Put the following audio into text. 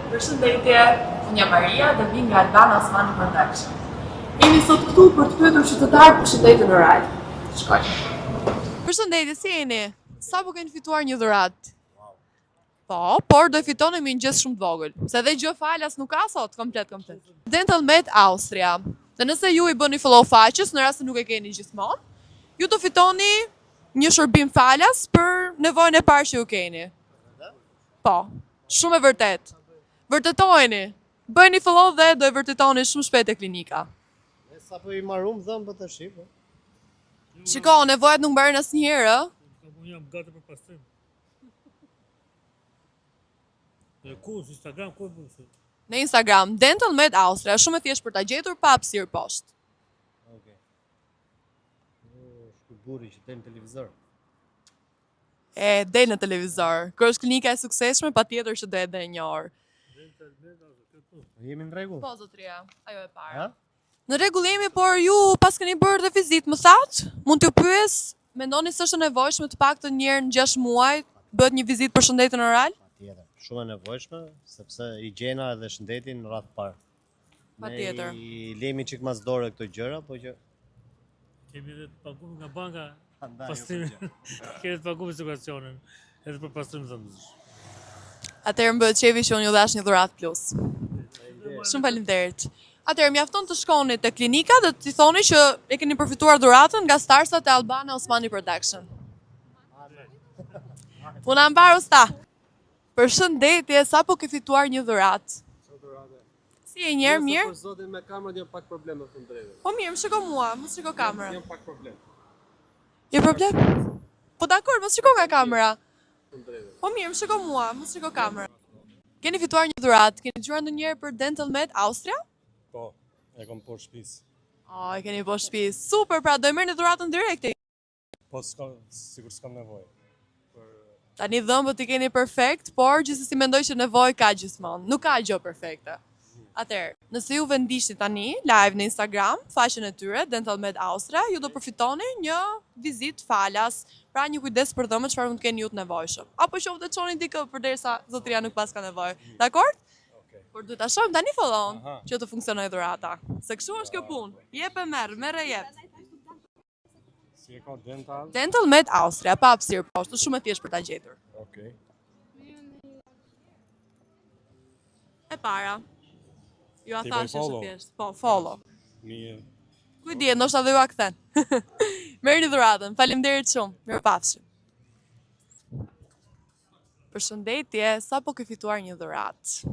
Përshëndetje, unë jam Maria dhe vi nga Albana Osmani Production. Jemi sot këtu për të pyetur qytetarët për shëndetin oral. Shkoj. Përshëndetje, si jeni? Sa po keni fituar një dhuratë? Po, por do fitoni me një gjest shumë të vogël, se dhe gjë falas nuk ka sot, komplet. Dental Med Austria. Dhe nëse ju i bëni follow faqes, në rast se nuk e keni gjithmonë, ju do fitoni një shërbim falas për nevojën e parë që ju keni. Po, shumë e vërtet. Vërtetojeni. Bëjni follow dhe do e vërtetoni shumë shpejt e klinika. Sa po i marrum dhëm për të shqipë. Shiko, nevojat nuk mbarin asnjëherë, ë? Unë jam gati për pastrim. Ku, Instagram, ku e bërë? Në Instagram, Dental Med Austria, shumë e thjesht për ta gjetur pa hapësirë poshtë. Okej. Shku buri që del në televizor. Del në televizor. Kur është klinika e suksesshme, patjetër që do edhe një orë. Jemi në rregull? Po, zotria, ajo e para. Ha? Në rregull jemi, por ju pas keni bërë dhe vizitë, më thatë? Mund t'ju pyes, mendoni se është e nevojshme të paktën një herë në 6 muaj bëhet një vizitë për shëndetin oral? Patjetër. Shumë e nevojshme, sepse higjiena dhe shëndeti në radhë parë. Patjetër. Ne i lemi çik mas dore këto gjëra, po që Kemi edhe të paguar nga banka andaj. pastrimin. Kemi të paguar situacionin edhe për pastrim zëndës. Atëherë më bëhet qefi që unë ju dash një dhuratë plus. Shumë faleminderit. Atëherë mjafton të shkoni te klinika dhe t'i thoni që e keni përfituar dhuratën nga starsat e Albana Osmani Production. Puna mbar usta. Përshëndetje, sa po ke fituar një dhuratë? Si e njerë mirë? Për zotin me kamerën jam pak probleme të drejtë. Po mirë, më shiko mua, më shiko kamera. Jam pak problem. Je problem? Po dakor, më shiko nga kamera. Të drejtë. Po mirë, më shiko mua, më shiko kamera. Keni fituar një dhuratë, keni dëgjuar ndonjëherë për Dental Med Austria? Po, e kom por shtëpis. E keni po shtëpis. Super, pra do e merrni dhuratën direkte. Po, sigur s'kam nevojë. Tani dhëmbët i keni perfekt, por gjithsesi mendoj që nevojë ka gjithmonë. Nuk ka gjë perfekte. Atëherë, nëse ju vendishni tani live në Instagram, faqen e tyre Dental Med Austria, ju do përfitoni një vizitë falas, pra një kujdes për dhëmbët çfarë mund të keni ju të nevojshëm. Apo qoftë të çoni dikë përderisa zotria nuk pas ka nevojë. Dakor? Por duhet ta shohim tani followon që të funksionojë dhurata. Se kështu është kjo punë. Jep e merr e jep. Si e ka dental? Dental Med Austria, pa hapësirë poshtë, shumë e thjeshtë për ta gjetur. Okej. E para. Ju a Ti thash bëj është follow? thjesht. Po, follow. Mirë. Ku di, ndoshta dhe ju a kthen. Merrni dhuratën. Faleminderit shumë. Mirupafshim. Përshëndetje, sa po ke fituar një dhuratë?